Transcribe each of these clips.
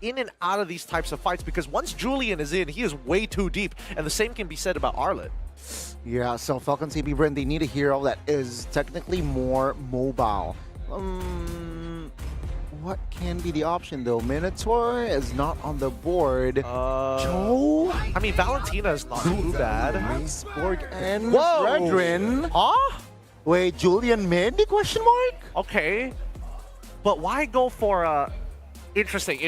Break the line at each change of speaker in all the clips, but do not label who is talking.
in and out of these types of fights, because once Julian is in, he is way too deep, and the same can be said about Arlet.
Yeah, so Falcons AP Bren, they need a hero that is technically more mobile. What can be the option though? Minotaur is not on the board. Joe?
I mean, Valentina is not too bad.
Maceborg and
Whoa!
Brethren.
Huh?
Wait, Julian mid? Question mark?
Okay. But why go for Interesting.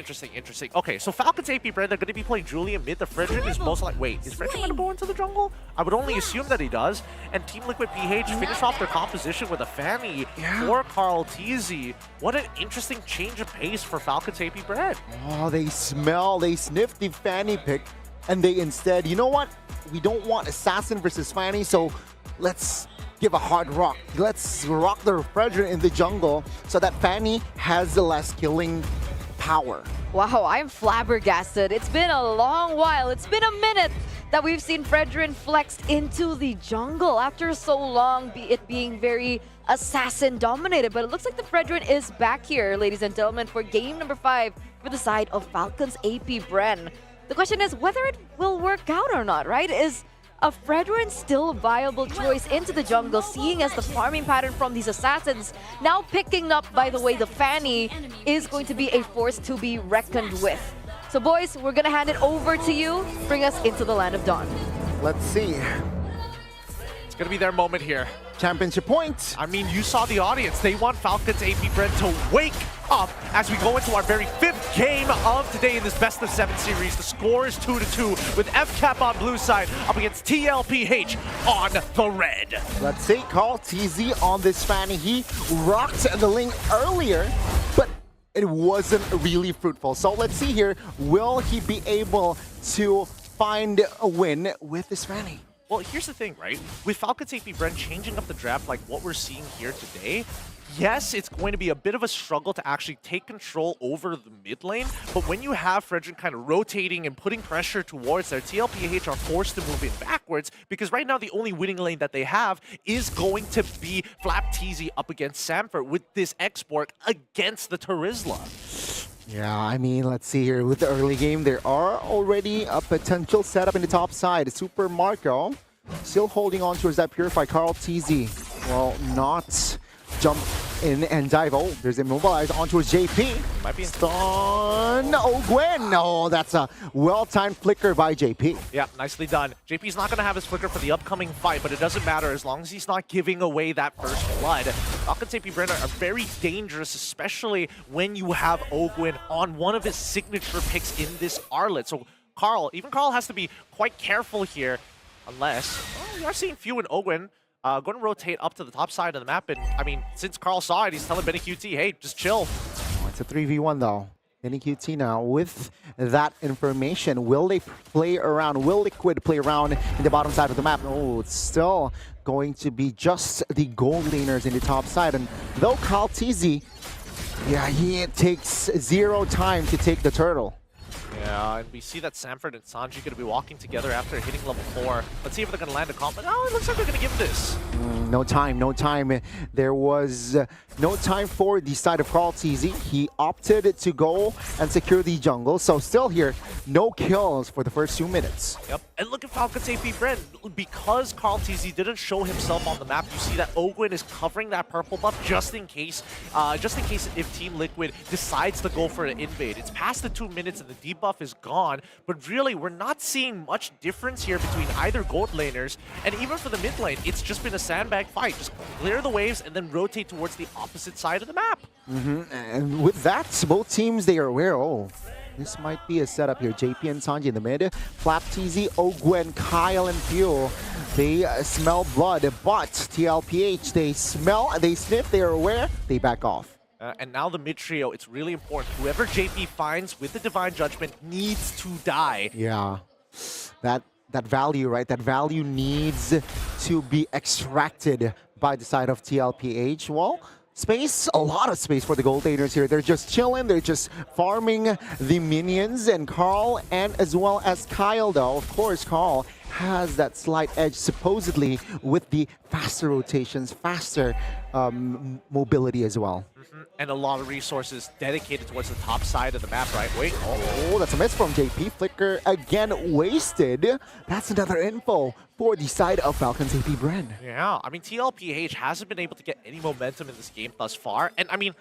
Okay, so Falcons AP Bren, they're going to be playing Julian mid. The Fredrin is most like... Wait, is Fredrin going to go into the jungle? I would only assume that he does. And Team Liquid PH finish off their composition with a Fanny for Carl TZ. What an interesting change of pace for Falcons AP Bren.
Oh, they sniff the Fanny pick, and they instead, you know what? We don't want Assassin versus Fanny, so let's give a hard rock. Let's rock the Fredrin in the jungle so that Fanny has the less killing power.
Wow, I'm flabbergasted. It's been a long while. It's been a minute that we've seen Fredrin flexed into the jungle after so long, it being very assassin dominated. But it looks like the Fredrin is back here, ladies and gentlemen, for game number 5 for the side of Falcons AP Bren. The question is whether it will work out or not, right? Is a Fredrin still a viable choice into the jungle, seeing as the farming pattern from these assassins now picking up, by the way, the Fanny is going to be a force to be reckoned with. So boys, we're gonna hand it over to you. Bring us into the land of dawn.
Let's see.
It's going to be their moment here.
Championship point.
I mean, you saw the audience. They want Falcons AP Bren to wake up as we go into our very 5th game of today in this best of 7 series. The score is 2-2 with FCAP on blue side up against TLPH on the red.
Let's see, Carl TZ on this Fanny. He rocked the link earlier, but it wasn't really fruitful. So let's see here, will he be able to find a win with this Fanny?
Well, here's the thing, right? With Falcons AP Bren changing up the draft like what we're seeing here today, yes, it's going to be a bit of a struggle to actually take control over the mid lane, but when you have Fredrin kind of rotating and putting pressure towards their TLPH are forced to move in backwards, because right now the only winning lane that they have is going to be Flap TZ up against Samford with this export against the Terizla.
Yeah, I mean, let's see here. With the early game, there are already a potential setup in the top side. Super Marco still holding on towards that Purify. Carl TZ, well, not jump in and dive. Oh, there's immobilized on towards JP.
Might be
stun. Oh, Gwen. No, that's a well-timed flicker by JP.
Yeah, nicely done. JP's not going to have his flicker for the upcoming fight, but it doesn't matter as long as he's not giving away that first blood. Falcons AP Bren are very dangerous, especially when you have Ogwin on one of his signature picks in this Arlet. So even Carl has to be quite careful here, unless we are seeing Few and Ogwin going to rotate up to the top side of the map. And I mean, since Carl saw it, he's telling Benny QT, hey, just chill.
Oh, it's a 3v1 though. Benny QT now with that information. Will they play around? Will Liquid play around in the bottom side of the map? Oh, it's still going to be just the gold laners in the top side. And though Carl TZ, yeah, he takes 0 time to take the turtle.
Yeah, and we see that Samford and Sanji going to be walking together after hitting level 4. Let's see if they're going to land a comp. Oh, it looks like they're going to give this.
No time. There was no time for the side of Carl TZ. He opted to go and secure the jungle. So still here, no kills for the first 2 minutes.
Yep, and look at Falcons AP Bren. Because Carl TZ didn't show himself on the map, you see that Ogwin is covering that purple buff just in case if Team Liquid decides to go for an invade. It's past the 2 minutes and the debuff is gone, but really we're not seeing much difference here between either gold laners, and even for the mid lane, it's just been a sandbag fight. Just clear the waves and then rotate towards the opposite side of the map.
And with that, both teams, they are aware, oh, this might be a setup here. JP and Sanji in the mid. Flap TZ, Ogwen, Kyle, and Fuel. They smell blood, but TLPH, they smell, they sniff, they are aware, they back off.
And now the mid trio, it's really important. Whoever JP finds with the Divine Judgment needs to die.
Yeah, that value, right? That value needs to be extracted by the side of TLPH. Well, space, a lot of space for the gold laners here. They're just chilling, they're just farming the minions, and Carl and as well as Kyle though, of course Carl has that slight edge supposedly with the faster rotations, faster mobility as well.
and a lot of resources dedicated towards the top side of the map, right? Wait,
Oh, that's a miss from JP. Flicker again wasted. That's another info for the side of Falcons AP Bren.
yeah. I mean, TLPH hasn't been able to get any momentum in this game thus far, and I mean,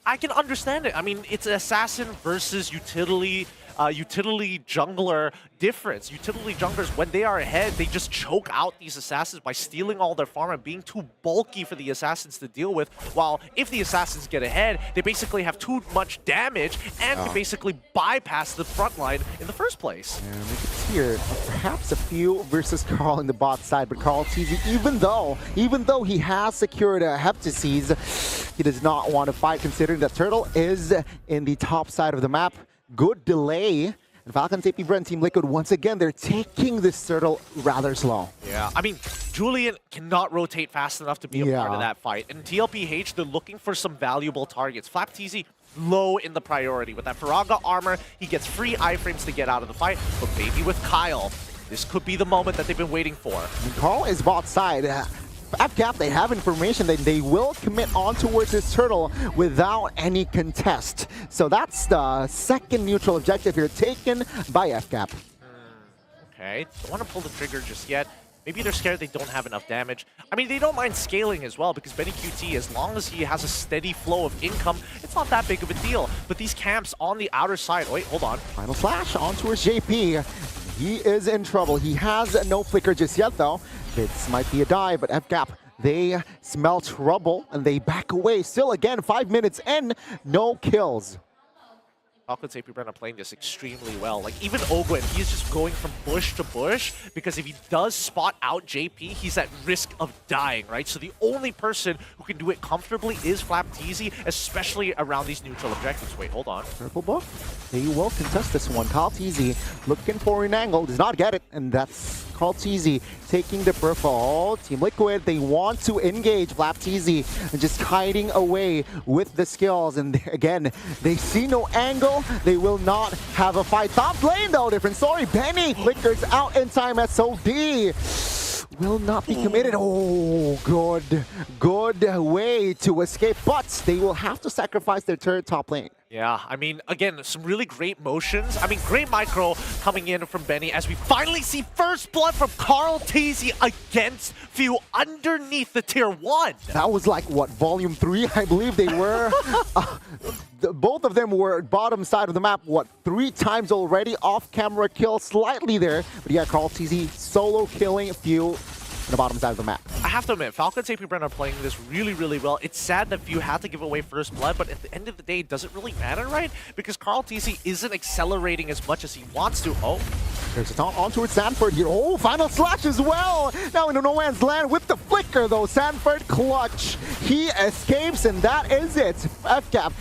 I can understand it. I mean, it's an assassin versus utility jungler difference. Utility junglers, when they are ahead, they just choke out these assassins by stealing all their farm and being too bulky for the assassins to deal with. While if the assassins get ahead, they basically have too much damage and can basically bypass the front line in the first place.
And we can see here, perhaps a few versus Carl in the bot side, but Carl TZ, even though he has secured a Heptases, he does not want to fight considering that Turtle is in the top side of the map. Good delay. And Falcons AP Bren, Team Liquid, once again, they're taking this Turtle rather slow.
Yeah, I mean, Julian cannot rotate fast enough to be a part of that fight. And TLPH, they're looking for some valuable targets. FlapTZ, low in the priority. With that Faraga armor, he gets free iframes to get out of the fight. But maybe with Kyle, this could be the moment that they've been waiting for.
And Carl is bot side. FCAP, they have information that they will commit on towards this Turtle without any contest. So that's the second neutral objective here taken by FCAP.
Okay, don't want to pull the trigger just yet. Maybe they're scared they don't have enough damage. I mean, they don't mind scaling as well because Benny QT, as long as he has a steady flow of income, it's not that big of a deal. But these camps on the outer side, wait, hold on.
Final slash on towards JP. He is in trouble. He has no flicker just yet, though. This might be a die, but FCAP, they smell trouble and they back away. Still, again, 5 minutes in, no kills.
Falcons AP Bren are playing this extremely well. Like, even Ogwen, he's just going from bush to bush because if he does spot out JP, he's at risk of dying, right? So the only person who can do it comfortably is FlapTZ, especially around these neutral objectives. Wait, hold on.
Purple buff. They will contest this one. Carl TZ looking for an angle, does not get it, and that's Carl TZ taking the purple. Team Liquid, they want to engage FlapTZ and just hiding away with the skills. And again, they see no angle. They will not have a fight. Top lane though, different story. Benny flickers out in time. SOD will not be committed. Oh, good way to escape, but they will have to sacrifice their third top lane.
Yeah, I mean, again, some really great motions. I mean, great micro coming in from Benny as we finally see first blood from Carl TZ against Few underneath the tier 1.
That was like, what, volume 3, I believe they were. Both of them were bottom side of the map, what, 3 times already. Off-camera kill slightly there. But yeah, Carl TZ solo killing Few on the bottom side of the map.
I have to admit, Falcons AP Bren are playing this really, really well. It's sad that Few had to give away first blood, but at the end of the day, it doesn't really matter, right? Because Carl TZ isn't accelerating as much as he wants to. Oh,
there's a taunt on towards Sanford here. Oh, final slash as well. Now into no man's land with the flicker, though. Sanford clutch. He escapes, and that is it. FCAP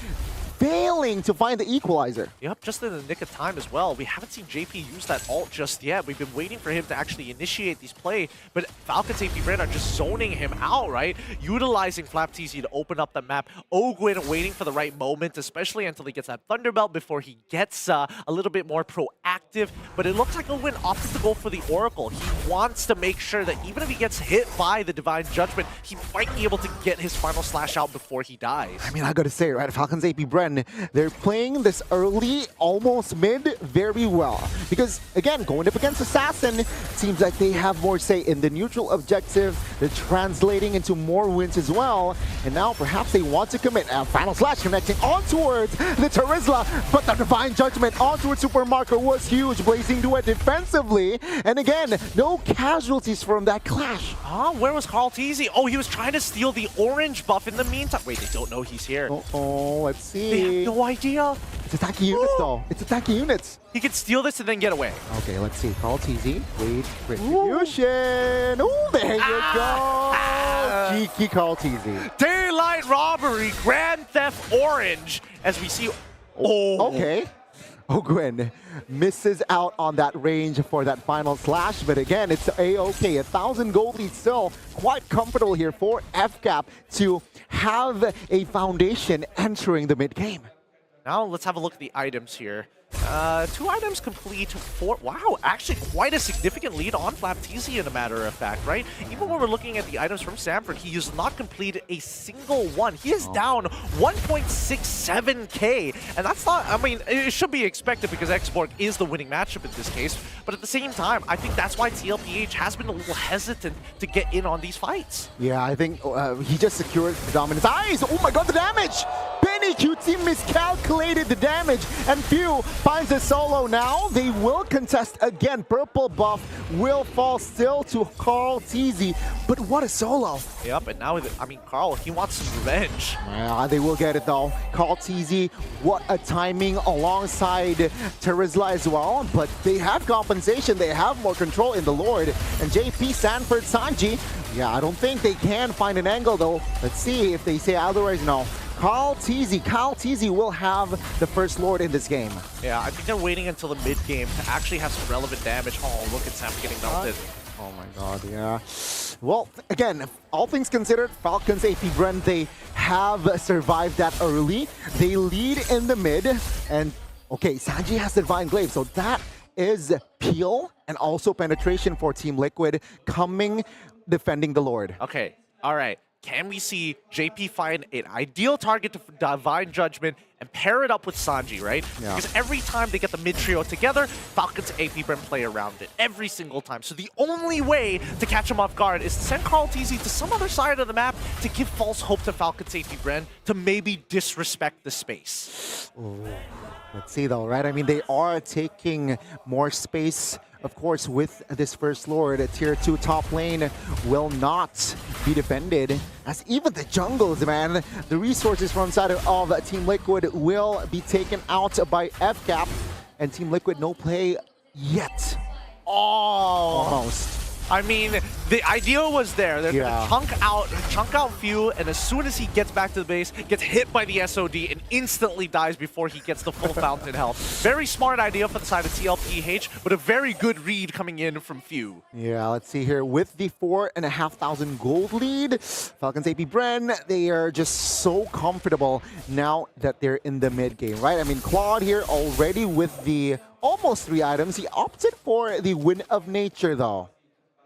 failing to find the equalizer.
Yep, just in the nick of time as well. We haven't seen JP use that ult just yet. We've been waiting for him to actually initiate these play, but Falcons AP Bren are just zoning him out, right? Utilizing FlapTZ to open up the map. Ogwen waiting for the right moment, especially until he gets that Thunderbelt before he gets a little bit more proactive. But it looks like Ogwen opted to go for the Oracle. He wants to make sure that even if he gets hit by the Divine Judgment, he might be able to get his final slash out before he dies.
I mean, I gotta say, right, Falcons AP Bren, they're playing this early, almost mid, very well. Because, again, going up against Assassin, it seems like they have more say in the neutral objective. They're translating into more wins as well. And now perhaps they want to commit. Final slash connecting on towards the Terizla, but the Divine Judgment on towards Supermarker was huge. Blazing Duet defensively. And again, no casualties from that clash.
Huh? Where was Carl TZ? Oh, he was trying to steal the orange buff in the meantime. Wait, they don't know he's here.
Oh, let's see.
They have no idea.
It's attacking units, though. It's attacking units.
He can steal this and then get away.
Okay, let's see. Carl TZ. Wait, retribution. Ooh, there you go. Cheeky Carl TZ.
Daylight robbery, Grand Theft Orange, as we see. Oh,
okay. Ogwen misses out on that range for that final slash, but again, it's a-okay. 1,000 gold lead still quite comfortable here for FCAP to have a foundation entering the mid-game.
Now let's have a look at the items here. 2 items complete, 4. Wow, actually quite a significant lead on FlapTZ in a matter of fact, right? Even when we're looking at the items from Sanford, he has not completed a single one. He is down 1.67k, and that's not, I mean, it should be expected because Xborg is the winning matchup in this case, but at the same time, I think that's why TLPH has been a little hesitant to get in on these fights.
Yeah, I think he just secured the dominance. Eyes! Oh my god, the damage! Benny QT miscalculated the damage, and Few finds a solo now. They will contest again. Purple buff will fall still to CarlTZ, but what a solo.
Yep, and now, I mean, Carl, he wants some revenge.
Yeah, they will get it though. CarlTZ, what a timing alongside Terizla as well, but they have compensation. They have more control in the Lord. And JP, Sanford, Sanji, yeah, I don't think they can find an angle though. Let's see if they say otherwise. No. CarlTZ will have the first Lord in this game.
Yeah, I think they're waiting until the mid game to actually have some relevant damage. Oh, look at Sam getting melted.
Oh my god, yeah. Well, again, all things considered, Falcons, AP Bren, they have survived that early. They lead in the mid, and okay, Sanji has the Divine Glaive, so that is peel and also penetration for Team Liquid coming defending the Lord.
Okay, all right. Can we see JP find an ideal target to Divine Judgment and pair it up with Sanji, right?
Yeah.
Because every time they get the mid trio together, Falcons and AP Bren play around it every single time. So the only way to catch him off guard is to send CarlTZ to some other side of the map to give false hope to Falcons AP Bren to maybe disrespect the space.
Ooh. Let's see though, right? I mean, they are taking more space. Of course, with this first Lord, Tier 2 top lane will not be defended. As even the jungles, man, the resources from inside of Team Liquid will be taken out by FCAP. And Team Liquid no play yet.
Oh!
Almost.
I mean, the idea was there. They're
Yeah.
gonna chunk out Few, and as soon as he gets back to the base, gets hit by the SOD and instantly dies before he gets the full fountain health. Very smart idea for the side of TLPH, but a very good read coming in from Few.
Yeah, let's see here. With the 4,500 gold lead, Falcons AP Bren, they are just so comfortable now that they're in the mid game, right? I mean, Claude here already with the almost 3 items. He opted for the Wind of Nature, though.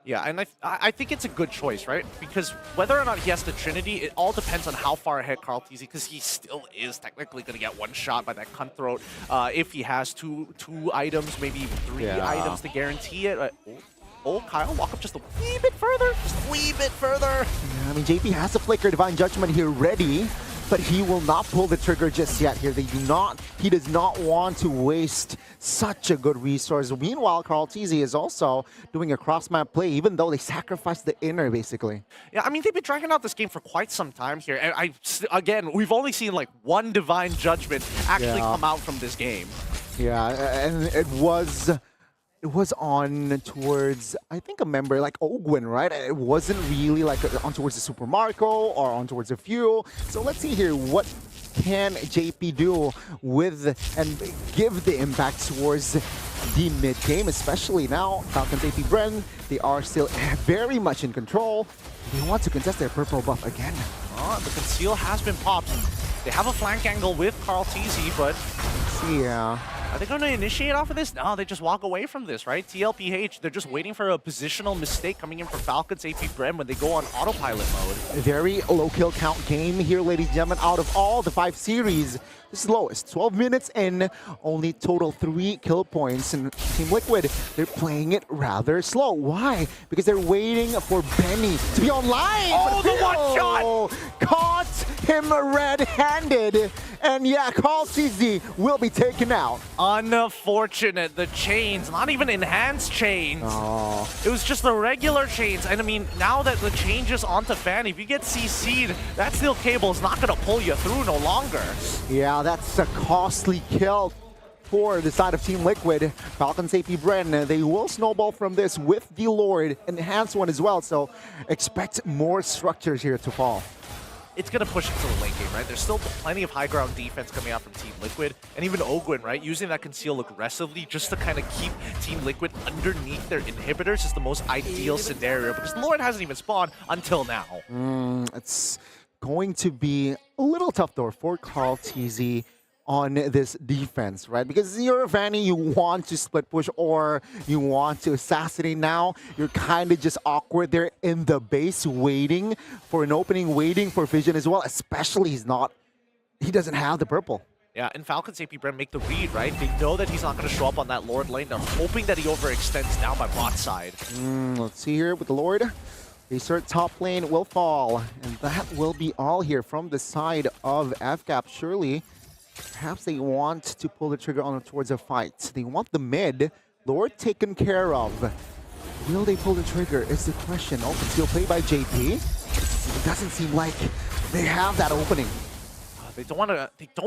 Yeah, and I think it's a good choice, right? Because whether or not he has the Trinity, it all depends on how far ahead CarlTZ, because he still is technically going to get one shot by that Cutthroat if he has two items, maybe even 3 items to guarantee it. Oh, Kyle, walk up just a wee bit further. Just a wee bit further.
Yeah, I mean, JP has a Flicker Divine Judgment here ready, but he will not pull the trigger just yet here. He does not want to waste such a good resource. Meanwhile, CarlTZ is also doing a cross-map play, even though they sacrificed the inner, basically.
Yeah, I mean, they've been dragging out this game for quite some time here. And again, we've only seen like 1 Divine Judgment actually come out from this game.
Yeah, and it was on towards, I think, a member like Ogwin, right? It wasn't really like on towards the Super Marco or on towards the Fuel. So let's see here, what can JP do with and give the impact towards the mid game, especially now. Falcons AP Bren, they are still very much in control. They want to contest their purple buff again.
The conceal has been popped. They have a flank angle with CarlTZ, but
Yeah.
are they going to initiate off of this? No, they just walk away from this, right? TLPH, they're just waiting for a positional mistake coming in for Falcons AP Bren when they go on autopilot mode.
A very low kill count game here, ladies and gentlemen. Out of all the 5 series, this is lowest. 12 minutes in, only total 3 kill points. And Team Liquid, they're playing it rather slow. Why? Because they're waiting for Benny to be online.
Oh, the one-shot!
Caught him red-handed. And yeah, CarlTZ will be taken out.
Unfortunate. The chains, not even enhanced chains.
Oh.
It was just the regular chains. And I mean, now that the changes onto Fanny, if you get CC'd, that steel cable is not going to pull you through no longer.
Yeah, that's a costly kill for the side of Team Liquid. Falcons AP Bren, they will snowball from this with the Lord, enhanced one as well, so expect more structures here to fall.
It's going to push it to the late game, right? There's still plenty of high ground defense coming out from Team Liquid, and even Ogwin, right? Using that conceal aggressively just to kind of keep Team Liquid underneath their inhibitors is the most ideal scenario, because the Lord hasn't even spawned until now.
It's going to be a little tough though for CarlTZ. on this defense, right? Because you're a Fanny, you want to split push or you want to assassinate now. You're kind of just awkward there in the base, waiting for an opening, waiting for vision as well, especially he doesn't have the purple.
Yeah, and Falcons AP Bren make the read, right? They know that he's not going to show up on that Lord lane. They're hoping that he overextends down by bot side.
Let's see here with the Lord. The cert top lane will fall, and that will be all here from the side of FCAP. Surely, perhaps they want to pull the trigger on towards a fight. They want the mid. Lord taken care of. Will they pull the trigger is the question. Open steal play by JP. It doesn't seem like they have that opening.
They don't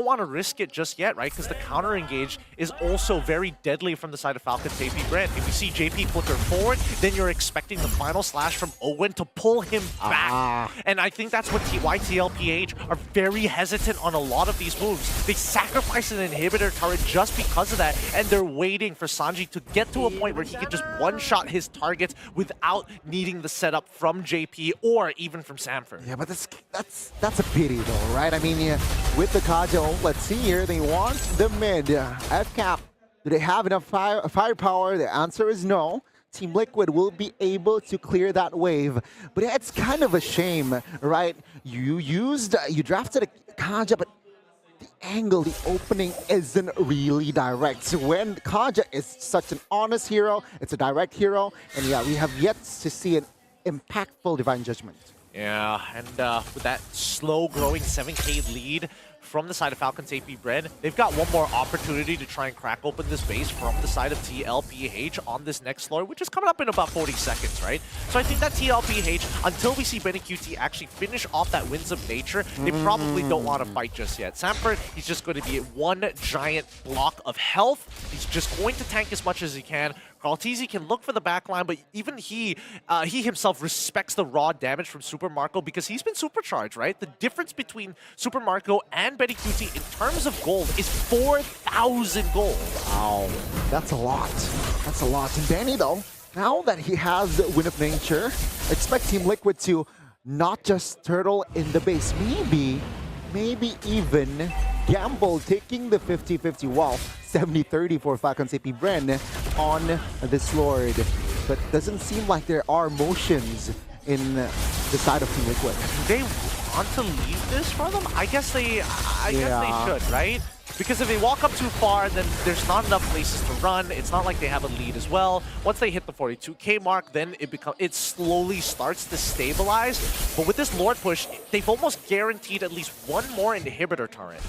want to risk it just yet, right? Because the counter engage is also very deadly from the side of Falcons AP Bren. If you see JP flicker forward, then you're expecting the final slash from Owen to pull him back. And I think that's why TLPH are very hesitant on a lot of these moves. They sacrifice an inhibitor turret just because of that, and they're waiting for Sanji to get to a point where he can just one-shot his targets without needing the setup from JP or even from Samford.
Yeah, but that's a pity though, right? I mean, yeah. With the Kajo, let's see here, they want the mid. FCAP, do they have enough firepower? The answer is no. Team Liquid will be able to clear that wave. But it's kind of a shame, right? You drafted a Kaja, but the angle, the opening isn't really direct. When Kaja is such an honest hero, it's a direct hero, and yeah, we have yet to see an impactful Divine Judgment.
Yeah, and with that slow-growing 7K lead from the side of Falcons AP Bren, they've got one more opportunity to try and crack open this base from the side of TLPH on this next floor, which is coming up in about 40 seconds, right? So I think that TLPH, until we see Benny QT actually finish off that Winds of Nature, they probably don't want to fight just yet. Samford, he's just going to be one giant block of health. He's just going to tank as much as he can. Carlteasy can look for the backline, but even he himself respects the raw damage from Super Marco because he's been supercharged, right? The difference between Super Marco and Betty QT in terms of gold is 4,000 gold.
Wow, that's a lot. That's a lot. And Benny, though, now that he has the Wind of Nature, expect Team Liquid to not just turtle in the base, maybe even gamble taking the 50-50 wall. 70-30 for Falcons AP Bren on this Lord. But doesn't seem like there are motions in the side of Team Liquid.
Do they want to leave this for them? I guess they should, right? Because if they walk up too far, then there's not enough places to run. It's not like they have a lead as well. Once they hit the 42K mark, then it slowly starts to stabilize. But with this Lord push, they've almost guaranteed at least one more inhibitor turret.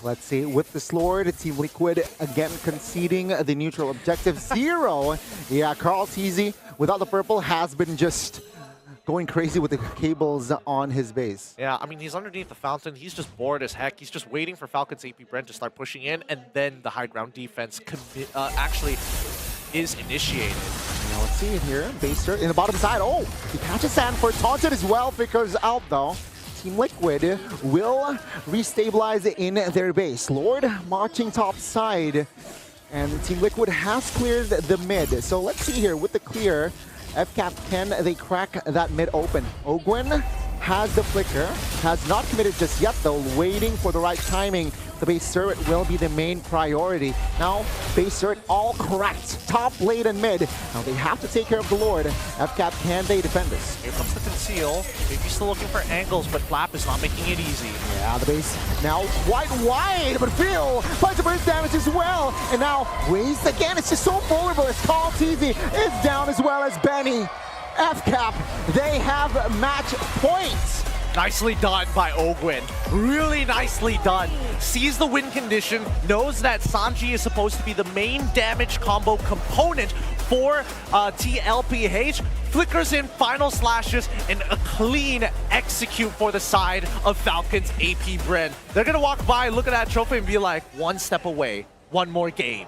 Let's see, with this Lord, Team Liquid again conceding the neutral objective 0. Yeah, Carlteasy, without the purple, has been just going crazy with the cables on his base.
Yeah, I mean, he's underneath the fountain. He's just bored as heck. He's just waiting for Falcons AP Bren to start pushing in, and then the high ground defense actually is initiated.
Now let's see it here. Baser in the bottom side. Oh, he catches Sanford. Taunted as well. Flickers out though. Team Liquid will restabilize in their base. Lord marching top side. And Team Liquid has cleared the mid. So let's see here with the clear. FCAP, can they crack that mid open? Ogwin has the flicker. Has not committed just yet though. Waiting for the right timing. The base turret will be the main priority. Now, base turret all cracked. Top, late, and mid. Now they have to take care of the Lord. FCAP, can they defend this?
Here comes the conceal. Maybe still looking for angles, but Flap is not making it easy.
Yeah, the base now quite wide, but Phil finds the burst damage as well. And now, waste again. It's just so vulnerable. It's Carlteasy is down as well as Benny. FCAP, they have match points.
Nicely done by Ogwin. Really nicely done. Sees the win condition, knows that Sanji is supposed to be the main damage combo component for TLPH, flickers in final slashes, and a clean execute for the side of Falcons AP Bren. They're gonna walk by, look at that trophy, and be like, one step away, one more game.